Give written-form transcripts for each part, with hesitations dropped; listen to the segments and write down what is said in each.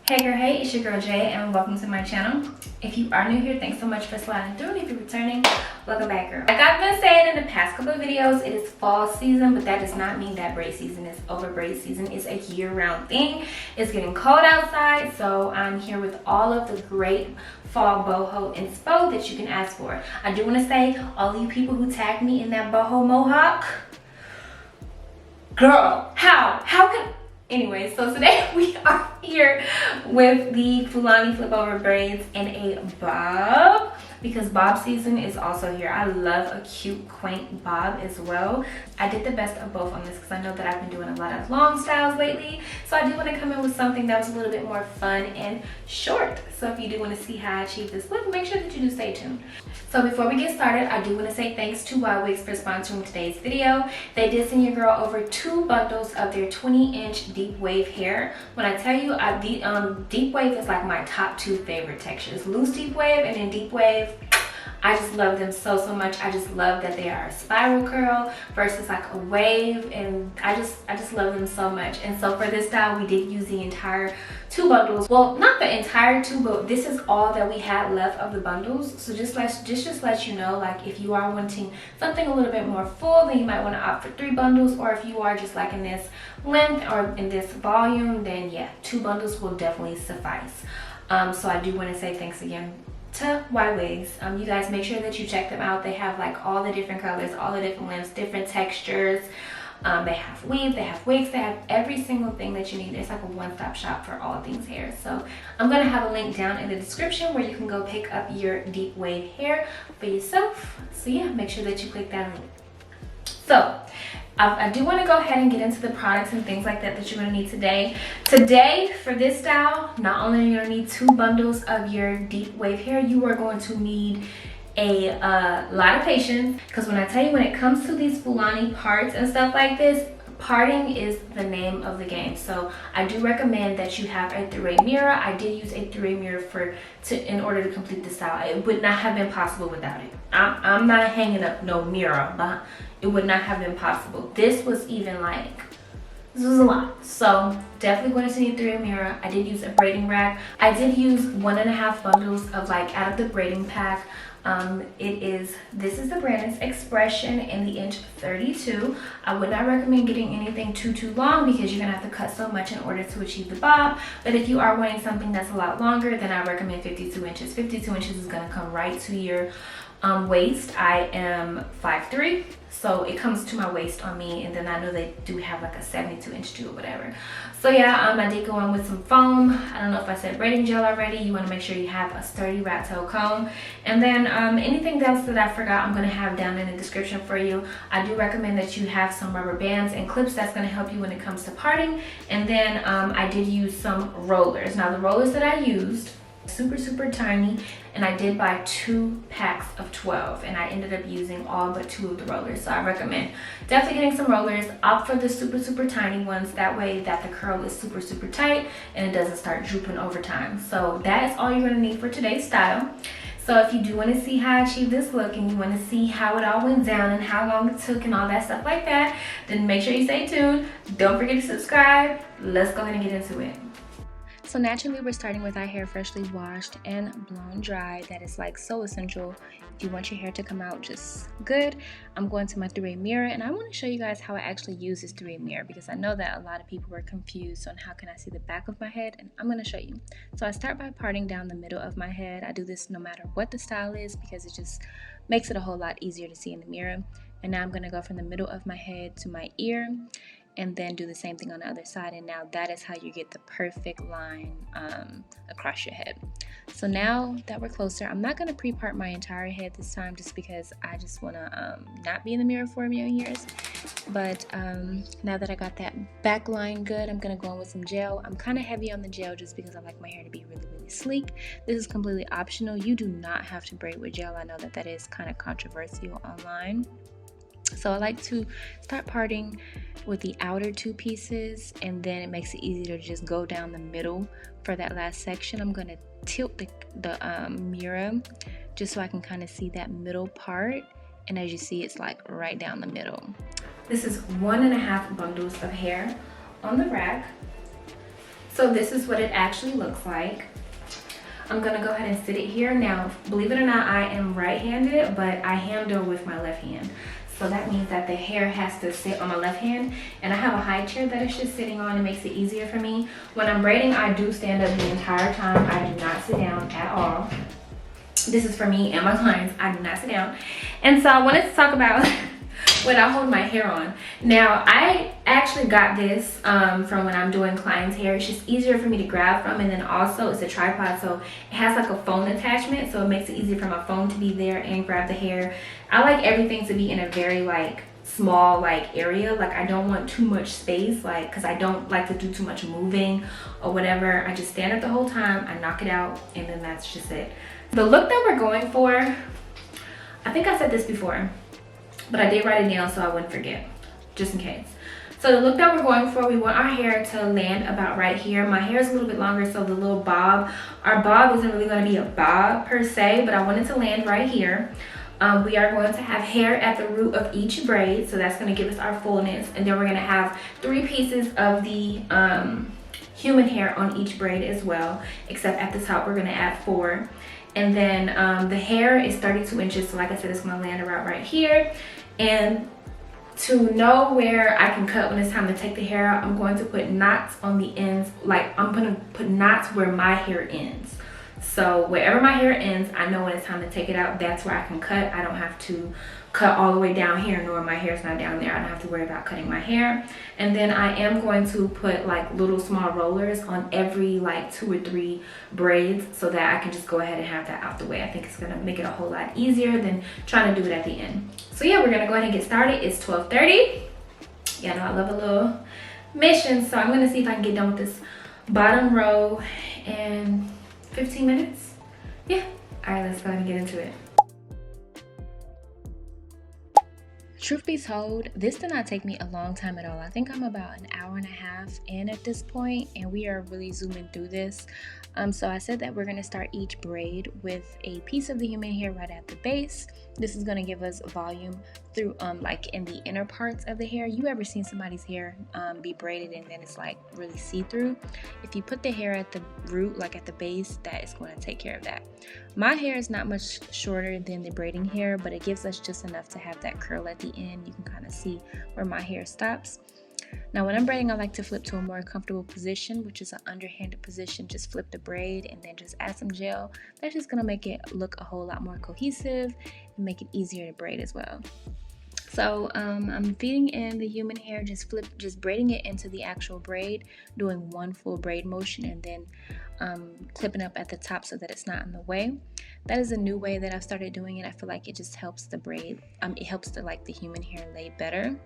Hey girl, hey, it's your girl Jay and welcome to my channel. If you are new here, thanks so much for sliding through, and if you're returning, welcome back girl. Like I've been saying in the past couple of videos, it is fall season, but that does not mean that braid season is over. Braid season is a year-round thing. It's getting cold outside, so I'm here with all of the great fall boho inspo that you can ask for. I do want to say, all you people who tagged me in that boho mohawk, girl, how can... Anyway, so today we are here with the Fulani flip over braids in a bob, because bob season is also here. I love a cute, quaint bob as well. I did the best of both on this because I know that I've been doing a lot of long styles lately. So I do want to come in with something that was a little bit more fun and short. So if you do want to see how I achieve this look, make sure that you do stay tuned. So before we get started, I do want to say thanks to Ywigs for sponsoring today's video. They did send your girl over 2 bundles of their 20-inch deep wave hair. When I tell you, deep wave is like my top 2 favorite textures. Loose deep wave and then deep wave. I just love them so much. I just love that they are a spiral curl versus like a wave, and I just love them so much. And so for this style, we did use the entire 2 bundles. Well, not the entire 2, but this is all that we had left of the bundles. So just let you know, like if you are wanting something a little bit more full, then you might want to opt for 3 bundles, or if you are just like in this length or in this volume, then yeah, 2 bundles will definitely suffice. So I do want to say thanks again to Ywigs. You guys make sure that you check them out. They have like all the different colors, all the different lengths, different textures. They have weave, they have wigs, they have every single thing that you need. It's like a one-stop shop for all things hair. So I'm going to have a link down in the description where you can go pick up your deep wave hair for yourself. So yeah, make sure that you click that link. So I do want to go ahead and get into the products and things like that you're going to need today. Today, for this style, not only are you going to need 2 bundles of your deep wave hair, you are going to need a lot of patience, because when I tell you, when it comes to these Fulani parts and stuff like this, parting is the name of the game. So I do recommend that you have a 3-way mirror. I did use a 3-way mirror in order to complete the style. It would not have been possible without it. I'm not hanging up no mirror, but it would not have been possible. This was a lot. So definitely going to need a 3-way mirror. I did use a braiding rack. I did use 1.5 bundles of out of the braiding pack. This is the brand Expression in the inch 32. I would not recommend getting anything too long, because you're gonna have to cut so much in order to achieve the bob. But if you are wanting something that's a lot longer, then I recommend 52 inches. 52 inches is gonna come right to your waist. I am 5'3", so it comes to my waist on me, and then I know they do have like a 72-inch too or whatever. So yeah, I did go in with some foam. I don't know if I said braiding gel already. You want to make sure you have a sturdy rat tail comb, and then anything else that I forgot, I'm going to have down in the description for you. I do recommend that you have some rubber bands and clips. That's going to help you when it comes to parting. And then I did use some rollers. Now the rollers that I used, super tiny, and I did buy 2 packs of 12, and I ended up using all but 2 of the rollers. So I recommend definitely getting some rollers. Opt for the super tiny ones, that way that the curl is super tight and it doesn't start drooping over time. So that is all you're going to need for today's style. So if you do want to see how I achieved this look, and you want to see how it all went down and how long it took and all that stuff like that, then make sure you stay tuned. Don't forget to subscribe. Let's go ahead and get into it. So naturally, we're starting with our hair freshly washed and blown dry. That is like so essential if you want your hair to come out just good. I'm going to my 3-way mirror, and I want to show you guys how I actually use this 3-way mirror, because I know that a lot of people were confused on how can I see the back of my head, and I'm going to show you. So I start by parting down the middle of my head. I do this no matter what the style is, because it just makes it a whole lot easier to see in the mirror. And now I'm going to go from the middle of my head to my ear, and then do the same thing on the other side. And now that is how you get the perfect line across your head. So now that we're closer, I'm not going to pre-part my entire head this time, just because I just want to not be in the mirror for a million years. But now that I got that back line good, I'm going to go in with some gel. I'm kind of heavy on the gel just because I like my hair to be really sleek. This is completely optional. You do not have to braid with gel. I know that is kind of controversial online. So I like to start parting with the outer 2 pieces, and then it makes it easier to just go down the middle for that last section. I'm going to tilt the mirror just so I can kind of see that middle part, and as you see, it's like right down the middle. This is 1.5 bundles of hair on the rack. So this is what it actually looks like. I'm gonna go ahead and sit it here. Now, believe it or not, I am right-handed, but I handle with my left hand. So that means that the hair has to sit on my left hand, and I have a high chair that it's just sitting on. It makes it easier for me. When I'm braiding, I do stand up the entire time. I do not sit down at all. This is for me and my clients. I do not sit down. And so I wanted to talk about when I hold my hair on. Now, I actually got this from when I'm doing clients' hair. It's just easier for me to grab from, and then also it's a tripod, so it has like a phone attachment, so it makes it easier for my phone to be there and grab the hair. I like everything to be in a very like small like area. Like I don't want too much space, like, because I don't like to do too much moving or whatever. I just stand up the whole time, I knock it out, and then that's just it. The look that we're going for, I think I said this before, but I did write it down so I wouldn't forget, just in case. So the look that we're going for, we want our hair to land about right here. My hair is a little bit longer, so the little bob, our bob isn't really going to be a bob per se, but I want it to land right here. We are going to have hair at the root of each braid, so that's going to give us our fullness. And then we're going to have 3 pieces of the human hair on each braid as well, except at the top we're going to add 4. And then the hair is 32 inches, so like I said, it's going to land around right here. And to know where I can cut when it's time to take the hair out, I'm going to put knots on the ends. Like I'm going to put knots where my hair ends. So wherever my hair ends, I know when it's time to take it out, that's where I can cut. I don't have to cut all the way down here, nor my hair's not down there. I don't have to worry about cutting my hair. And then I am going to put like little small rollers on every like 2 or 3 braids so that I can just go ahead and have that out the way. I think it's gonna make it a whole lot easier than trying to do it at the end. So yeah, we're gonna go ahead and get started. It's 12:30. Yeah, I know I love a little mission, so I'm gonna see if I can get done with this bottom row in 15 minutes. Yeah, all right, let's go ahead and get into it. Truth be told, this did not take me a long time at all. I think I'm about an hour and a half in at this point, and we are really zooming through this. So I said that we're going to start each braid with a piece of the human hair right at the base. This is going to give us volume through like in the inner parts of the hair. You ever seen somebody's hair be braided and then it's like really see-through? If you put the hair at the root, like at the base, that is going to take care of that. My hair is not much shorter than the braiding hair, but it gives us just enough to have that curl at the end. You can kind of see where my hair stops. Now when I'm braiding, I like to flip to a more comfortable position, which is an underhanded position. Just flip the braid and then just add some gel. That's just going to make it look a whole lot more cohesive and make it easier to braid as well. So I'm feeding in the human hair, just braiding it into the actual braid, doing one full braid motion, and then clipping up at the top so that it's not in the way. That is a new way that I've started doing it. I feel like it just helps the braid, it helps the human hair lay better.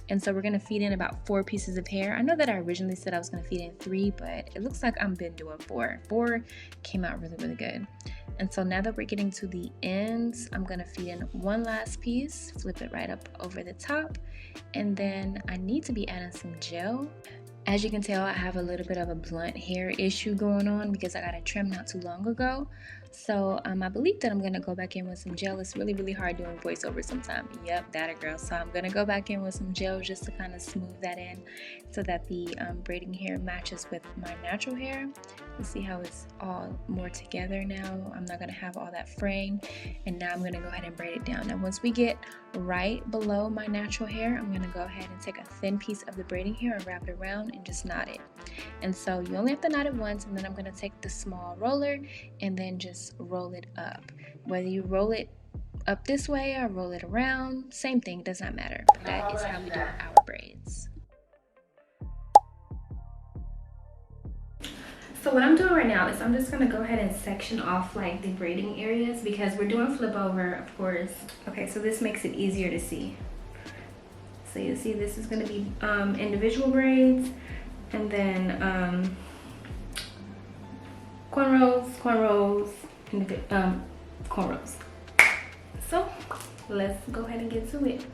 And so we're going to feed in about 4 pieces of hair. I know that I originally said I was going to feed in 3, but it looks like I've been doing 4. 4 came out really, really good. And so now that we're getting to the ends, I'm going to feed in one last piece, flip it right up over the top, and then I need to be adding some gel. As you can tell, I have a little bit of a blunt hair issue going on because I got a trim not too long ago. So I believe that I'm going to go back in with some gel. It's really, really hard doing voiceover sometimes. Yep, that a girl. So I'm going to go back in with some gel just to kind of smooth that in so that the braiding hair matches with my natural hair. You see how it's all more together now. I'm not going to have all that fraying. And now I'm going to go ahead and braid it down. Now once we get right below my natural hair, I'm going to go ahead and take a thin piece of the braiding hair and wrap it around and just knot it. And so you only have to knot it once, and then I'm going to take the small roller and then just roll it up. Whether you roll it up this way or roll it around, same thing, does not matter. But that is how we do our braids. So what I'm doing right now is I'm just going to go ahead and section off like the braiding areas because we're doing flip over, of course. Okay, so this makes it easier to see. So you see this is going to be individual braids, and then cornrows, cornrows. So let's go ahead and get to it.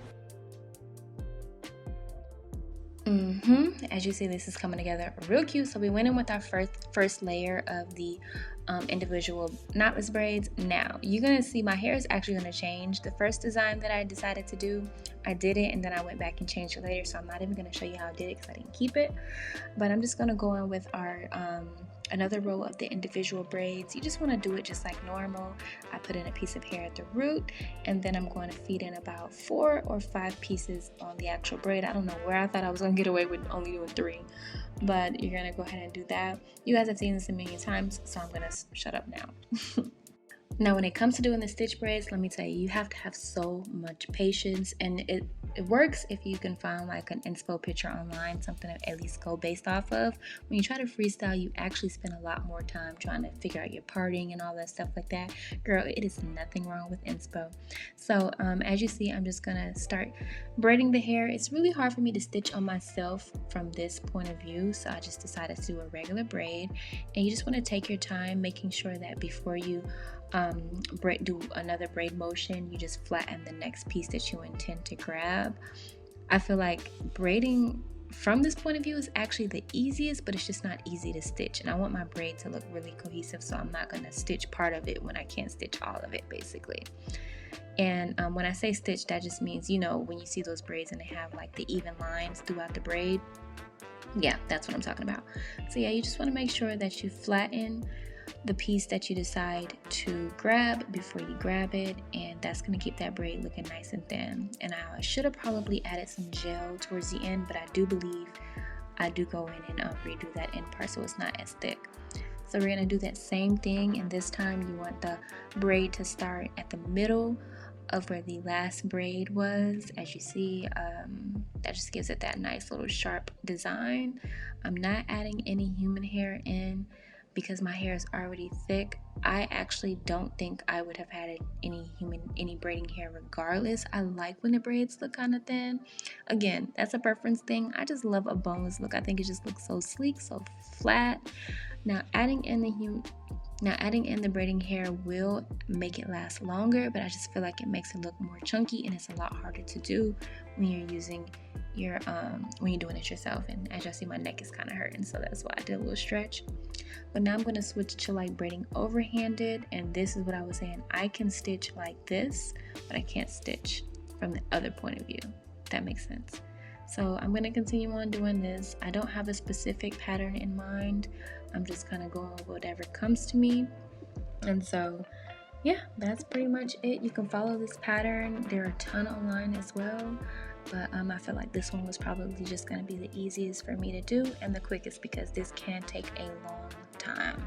As you see, this is coming together real cute. So we went in with our first layer of the individual knotless braids. Now you're gonna see my hair is actually gonna change. The first design that I decided to do, I did it and then I went back and changed it later, so I'm not even going to show you how I did it because I didn't keep it. But I'm just going to go in with our another row of the individual braids. You just want to do it just like normal. I put in a piece of hair at the root, and then I'm going to feed in about 4 or 5 pieces on the actual braid. I don't know where I thought I was going to get away with only doing 3, but you're going to go ahead and do that. You guys have seen this a million times, so I'm going to shut up now. Now, when it comes to doing the stitch braids, let me tell you, you have to have so much patience, and it works if you can find like an inspo picture online, something to at least go based off of. When you try to freestyle, you actually spend a lot more time trying to figure out your parting and all that stuff like that. Girl, it is nothing wrong with inspo. So as you see, I'm just gonna start braiding the hair. It's really hard for me to stitch on myself from this point of view, so I just decided to do a regular braid. And you just want to take your time, making sure that before you do another braid motion, you just flatten the next piece that you intend to grab. I feel like braiding from this point of view is actually the easiest, but it's just not easy to stitch, and I want my braid to look really cohesive, so I'm not going to stitch part of it when I can't stitch all of it, basically. And when I say stitch, that just means, you know, when you see those braids and they have like the even lines throughout the braid, yeah, that's what I'm talking about. So yeah, you just want to make sure that you flatten the piece that you decide to grab before you grab it, and that's going to keep that braid looking nice and thin. And I should have probably added some gel towards the end, but I do believe I do go in and redo that end part so it's not as thick. So we're going to do that same thing, and this time you want the braid to start at the middle of where the last braid was. As you see, that just gives it that nice little sharp design. I'm not adding any human hair in because my hair is already thick. I actually don't think I would have had any braiding hair regardless. I like when the braids look kind of thin. Again, that's a preference thing. I just love a boneless look. I think it just looks so sleek, so flat. Now adding in the braiding hair will make it last longer, but I just feel like it makes it look more chunky, and it's a lot harder to do when you're using your when you're doing it yourself. And as y'all see, my neck is kind of hurting, so that's why I did a little stretch. But now I'm going to switch to like braiding overhanded, and this is what I was saying. I can stitch like this, but I can't stitch from the other point of view, if that makes sense. So I'm going to continue on doing this. I don't have a specific pattern in mind. I'm just kind of going with whatever comes to me. And so yeah, that's pretty much it. You can follow this pattern. There are a ton online as well, but I feel like this one was probably just going to be the easiest for me to do and the quickest, because this can take a long time.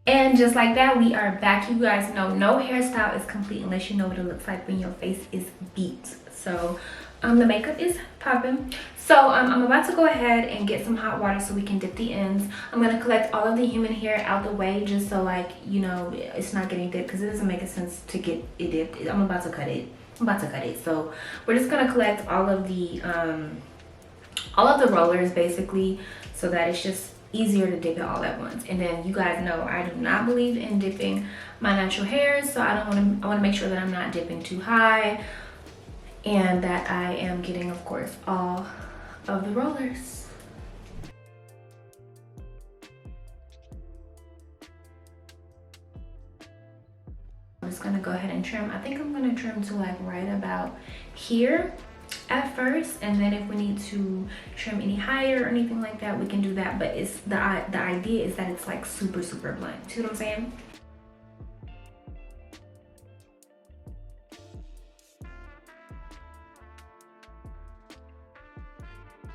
And just like that, we are back. You guys know no hairstyle is complete unless you know what it looks like when your face is beat. So the makeup is popping. So I'm about to go ahead and get some hot water so we can dip the ends. I'm going to collect all of the human hair out the way, just so, like, you know, it's not getting dipped, because it doesn't make sense to get it dipped. I'm about to cut it. So we're just going to collect all of the rollers basically, so that it's just easier to dip it all at once. And then you guys know I do not believe in dipping my natural hairs, so I want to make sure that I'm not dipping too high, and that I am getting, of course, all of the rollers. I'm just gonna go ahead and trim. I think I'm gonna trim to like right about here at first, and then if we need to trim any higher or anything like that, we can do that. But it's the idea is that it's like super blunt. See what I'm saying?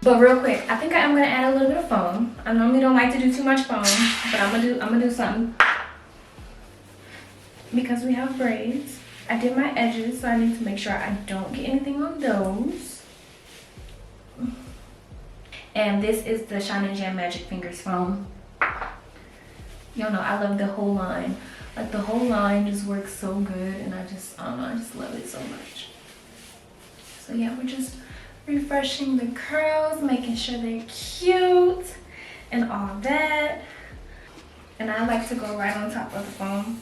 But real quick, I think I am gonna add a little bit of foam. I normally don't like to do too much foam, but I'm gonna do something. Because we have braids, I did my edges, so I need to make sure I don't get anything on those. And this is the Shine and Jam Magic Fingers foam. Y'all know I love the whole line. Like, the whole line just works so good, and I don't know, I just love it so much. So yeah, we're just refreshing the curls, making sure they're cute and all that. And I like to go right on top of the foam.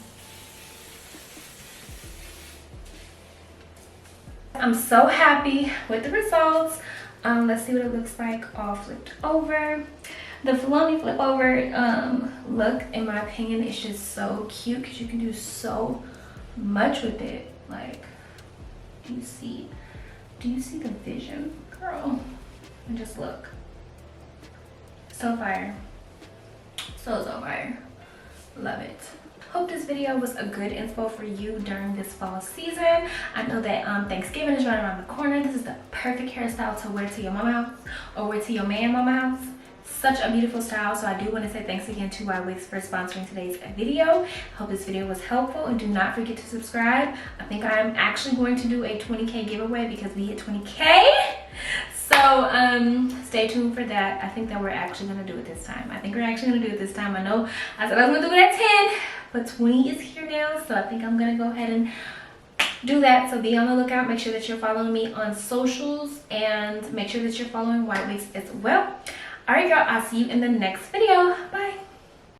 I'm so happy with the results. Let's see what it looks like all flipped over. The Fulani flip over look, in my opinion, is just so cute because you can do so much with it. Like, do you see the vision, girl? And just look, so fire, so fire. Love it. Hope this video was a good inspo for you during this fall season. I know that Thanksgiving is right around the corner. This is the perfect hairstyle to wear to your mama house or wear to your mama house. Such a beautiful style. So I do want to say thanks again to Ywigs for sponsoring today's video. Hope this video was helpful, and do not forget to subscribe. I think I am actually going to do a 20K giveaway because we hit 20K. So stay tuned for that. I think that we're actually gonna do it this time. I know I said I was gonna do it at 10, but 20 is here now, so I think I'm gonna go ahead and do that. So be on the lookout. Make sure that you're following me on socials, and make sure that you're following Ywigs as well. All right, y'all, I'll see you in the next video. Bye.